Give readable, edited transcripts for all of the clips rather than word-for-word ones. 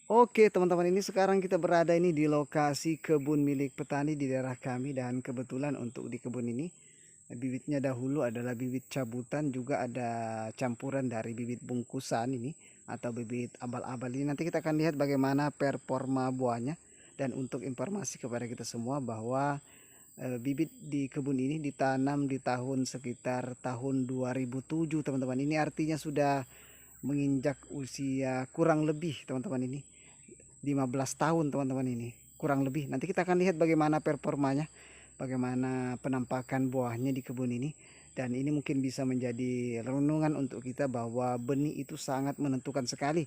Oke teman-teman, ini sekarang kita berada ini di lokasi kebun milik petani di daerah kami, dan kebetulan untuk di kebun ini bibitnya dahulu adalah bibit cabutan, juga ada campuran dari bibit bungkusan ini atau bibit abal-abal ini. Nanti kita akan lihat bagaimana performa buahnya. Dan untuk informasi kepada kita semua bahwa bibit di kebun ini ditanam di tahun sekitar tahun 2007 teman-teman. Ini artinya sudah menginjak usia kurang lebih teman-teman ini 15 tahun teman-teman, ini kurang lebih. Nanti kita akan lihat bagaimana performanya, bagaimana penampakan buahnya di kebun ini. Dan ini mungkin bisa menjadi renungan untuk kita bahwa benih itu sangat menentukan sekali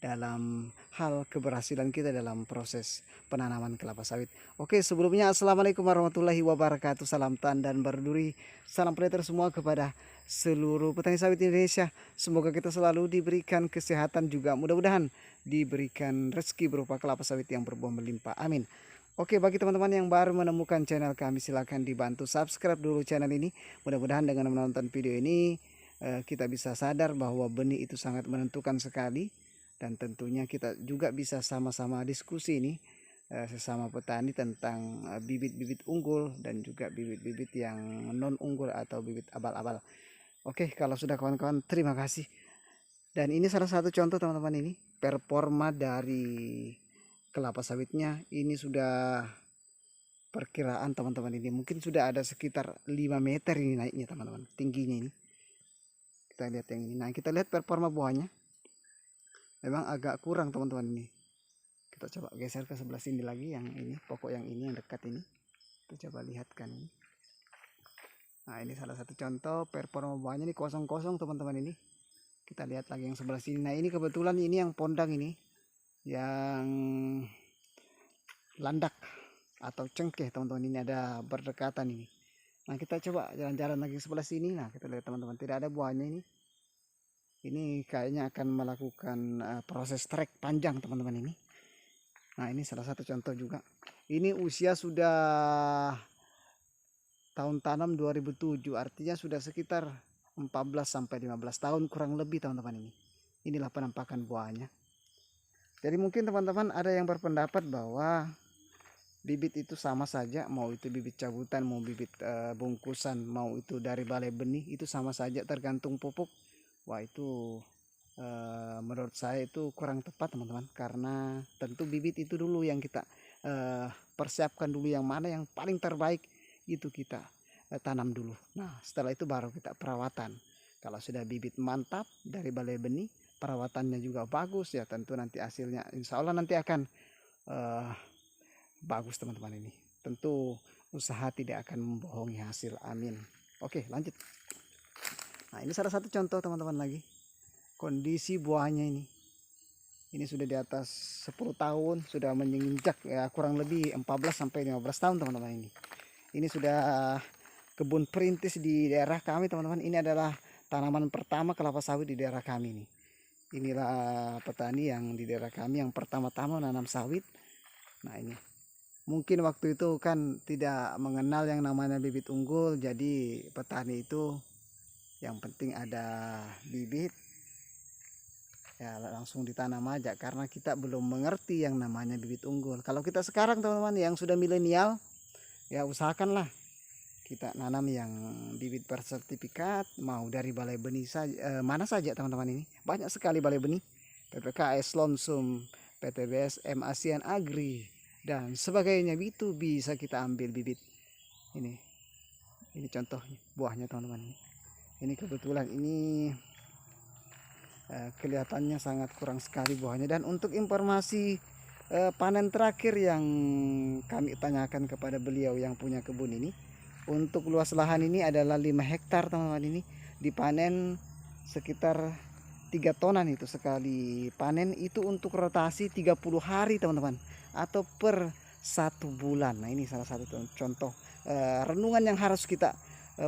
dalam hal keberhasilan kita dalam proses penanaman kelapa sawit. Oke, sebelumnya assalamualaikum warahmatullahi wabarakatuh. Salam tan dan berduri, salam predator semua kepada seluruh petani sawit Indonesia. Semoga kita selalu diberikan kesehatan, juga mudah-mudahan diberikan rezeki berupa kelapa sawit yang berbuah melimpah. Amin. Oke, bagi teman-teman yang baru menemukan channel kami, silahkan dibantu subscribe dulu channel ini. Mudah-mudahan dengan menonton video ini kita bisa sadar bahwa benih itu sangat menentukan sekali. Dan tentunya kita juga bisa sama-sama diskusi ini sesama petani tentang bibit-bibit unggul dan juga bibit-bibit yang non unggul atau bibit abal-abal. Oke, kalau sudah kawan-kawan, terima kasih. Dan ini salah satu contoh teman-teman, ini performa dari kelapa sawitnya. Ini sudah perkiraan teman-teman, ini mungkin sudah ada sekitar 5 meter ini naiknya teman-teman, tingginya ini. Kita lihat yang ini. Nah, kita lihat performa buahnya. Memang agak kurang teman-teman ini. Kita coba geser ke sebelah sini lagi, yang ini, pokok yang ini yang dekat ini. Kita coba lihatkan ini. Nah, ini salah satu contoh performa buahnya, ini kosong-kosong teman-teman ini. Kita lihat lagi yang sebelah sini. Nah, ini kebetulan ini yang pondang ini, yang landak atau cengkeh teman-teman, ini ada berdekatan ini. Nah, kita coba jalan-jalan lagi sebelah sini. Nah, kita lihat teman-teman, tidak ada buahnya ini. Ini kayaknya akan melakukan proses trek panjang teman-teman ini. Nah, ini salah satu contoh juga. Ini usia sudah tahun tanam 2007, artinya sudah sekitar 14 sampai 15 tahun kurang lebih teman-teman ini. Inilah penampakan buahnya. Jadi mungkin teman-teman ada yang berpendapat bahwa bibit itu sama saja, mau itu bibit cabutan, mau bibit bungkusan, mau itu dari balai benih, itu sama saja tergantung pupuk. Wah, itu menurut saya itu kurang tepat teman-teman, karena tentu bibit itu dulu yang kita persiapkan dulu, yang mana yang paling terbaik itu kita tanam dulu. Nah, setelah itu baru kita perawatan. Kalau sudah bibit mantap dari balai benih, perawatannya juga bagus, ya tentu nanti hasilnya insya Allah nanti akan bagus teman-teman ini. Tentu usaha tidak akan membohongi hasil, amin. Oke, lanjut. Nah, ini salah satu contoh teman-teman lagi. Kondisi buahnya ini sudah di atas 10 tahun, sudah menginjak ya kurang lebih 14 sampai 15 tahun teman-teman ini. Ini sudah kebun perintis di daerah kami teman-teman. Ini adalah tanaman pertama kelapa sawit di daerah kami ini. Inilah petani yang di daerah kami yang pertama-tama nanam sawit. Nah, ini mungkin waktu itu kan tidak mengenal yang namanya bibit unggul, jadi petani itu yang penting ada bibit ya langsung ditanam aja, karena kita belum mengerti yang namanya bibit unggul. Kalau kita sekarang teman-teman yang sudah milenial, ya usahakanlah kita nanam yang bibit bersertifikat, mau dari balai benih saja, mana saja teman-teman, ini banyak sekali balai benih, PPKS, Lonsum, PTBSM, ASEAN Agri dan sebagainya. Itu bisa kita ambil bibit ini. Ini contoh buahnya teman-teman. Ini kebetulan ini kelihatannya sangat kurang sekali buahnya. Dan untuk informasi panen terakhir yang kami tanyakan kepada beliau yang punya kebun ini, untuk luas lahan ini adalah 5 hektar teman-teman, ini dipanen sekitar 3 tonan itu sekali panen, itu untuk rotasi 30 hari teman-teman, atau per 1 bulan. Nah, ini salah satu contoh renungan yang harus kita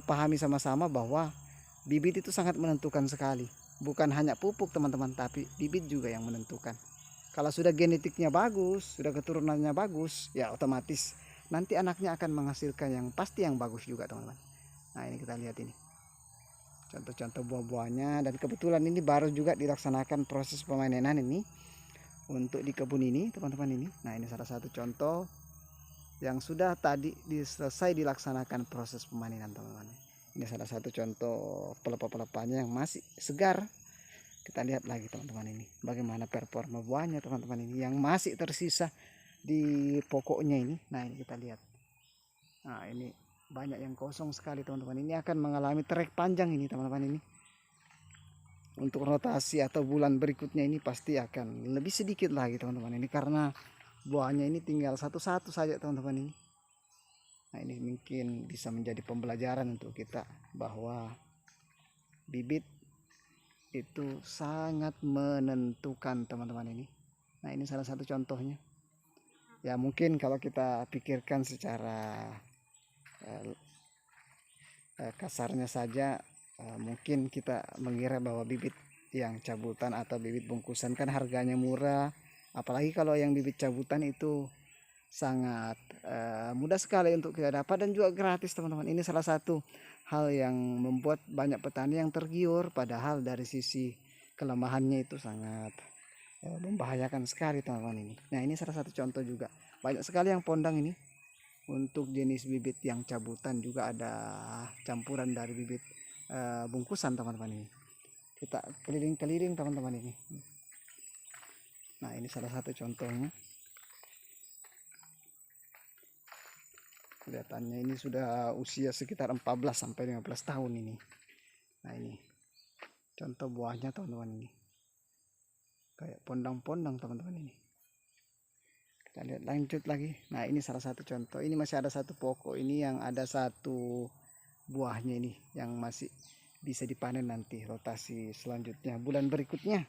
pahami sama-sama, bahwa bibit itu sangat menentukan sekali. Bukan hanya pupuk teman-teman, tapi bibit juga yang menentukan. Kalau sudah genetiknya bagus, sudah keturunannya bagus, ya otomatis nanti anaknya akan menghasilkan yang pasti yang bagus juga teman-teman. Nah, ini kita lihat ini contoh-contoh buah-buahnya. Dan kebetulan ini baru juga dilaksanakan proses pemanenan ini. untuk di kebun ini teman-teman ini. Nah ini salah satu contoh yang sudah tadi selesai dilaksanakan proses pemanenan teman-teman. Ini salah satu contoh pelepah-pelepahnya yang masih segar. Kita lihat lagi teman-teman ini bagaimana performa buahnya teman-teman ini yang masih tersisa di pokoknya ini. Nah ini kita lihat. Nah ini banyak yang kosong sekali teman-teman. Ini akan mengalami trek panjang ini teman-teman ini. Untuk rotasi atau bulan berikutnya ini pasti akan lebih sedikit lagi teman-teman ini, karena buahnya ini tinggal satu-satu saja teman-teman ini. Nah ini mungkin bisa menjadi pembelajaran untuk kita bahwa bibit itu sangat menentukan teman-teman ini. Nah ini salah satu contohnya. Ya mungkin kalau kita pikirkan secara kasarnya saja, mungkin kita mengira bahwa bibit yang cabutan atau bibit bungkusan kan harganya murah, apalagi kalau yang bibit cabutan itu sangat mudah sekali untuk kita dapat dan juga gratis teman-teman. Ini salah satu hal yang membuat banyak petani yang tergiur, padahal dari sisi kelemahannya itu sangat membahayakan sekali teman-teman ini. Nah ini salah satu contoh juga, banyak sekali yang pondang ini. Untuk jenis bibit yang cabutan juga ada campuran dari bibit bungkusan teman-teman ini. Kita keliling-keliling teman-teman ini. Nah ini salah satu contohnya. Kelihatannya ini sudah usia sekitar 14 sampai 15 tahun ini. Nah ini contoh buahnya teman-teman ini. Kayak pondang-pondang teman-teman ini. Kita lihat lanjut lagi. Nah ini salah satu contoh. Ini masih ada satu pokok ini yang ada satu buahnya ini yang masih bisa dipanen nanti rotasi selanjutnya bulan berikutnya.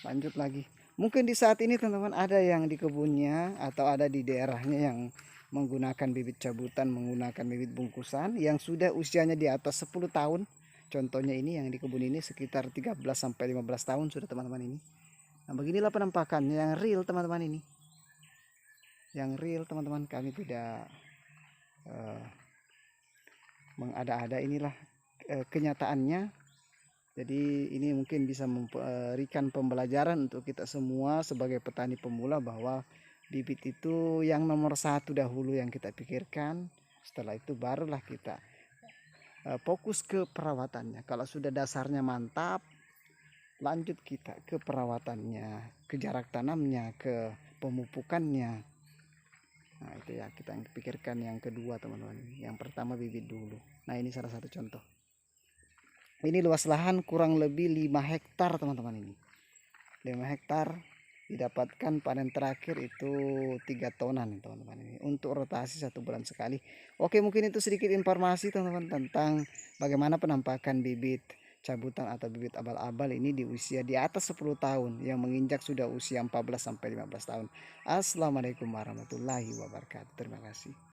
Lanjut lagi. Mungkin di saat ini teman-teman ada yang di kebunnya atau ada di daerahnya yang menggunakan bibit cabutan, menggunakan bibit bungkusan yang sudah usianya di atas 10 tahun. Contohnya ini yang di kebun ini sekitar 13 sampai 15 tahun sudah teman-teman ini. Nah beginilah penampakannya yang real teman-teman ini. Yang real teman-teman, kami tidak mengada-ada, inilah kenyataannya. Jadi ini mungkin bisa memberikan pembelajaran untuk kita semua sebagai petani pemula bahwa bibit itu yang nomor satu dahulu yang kita pikirkan. Setelah itu barulah kita fokus ke perawatannya. Kalau sudah dasarnya mantap, lanjut kita ke perawatannya, ke jarak tanamnya, ke pemupukannya. Nah itu ya kita yang pikirkan yang kedua teman-teman. Yang pertama bibit dulu. Nah ini salah satu contoh. Ini luas lahan kurang lebih 5 hektar teman-teman ini. 5 hektar didapatkan panen terakhir itu 3 tonan teman-teman ini. Untuk rotasi 1 bulan sekali. Oke mungkin itu sedikit informasi teman-teman tentang bagaimana penampakan bibit cabutan atau bibit abal-abal ini di usia di atas 10 tahun yang menginjak sudah usia 14 sampai 15 tahun. Assalamualaikum warahmatullahi wabarakatuh. Terima kasih.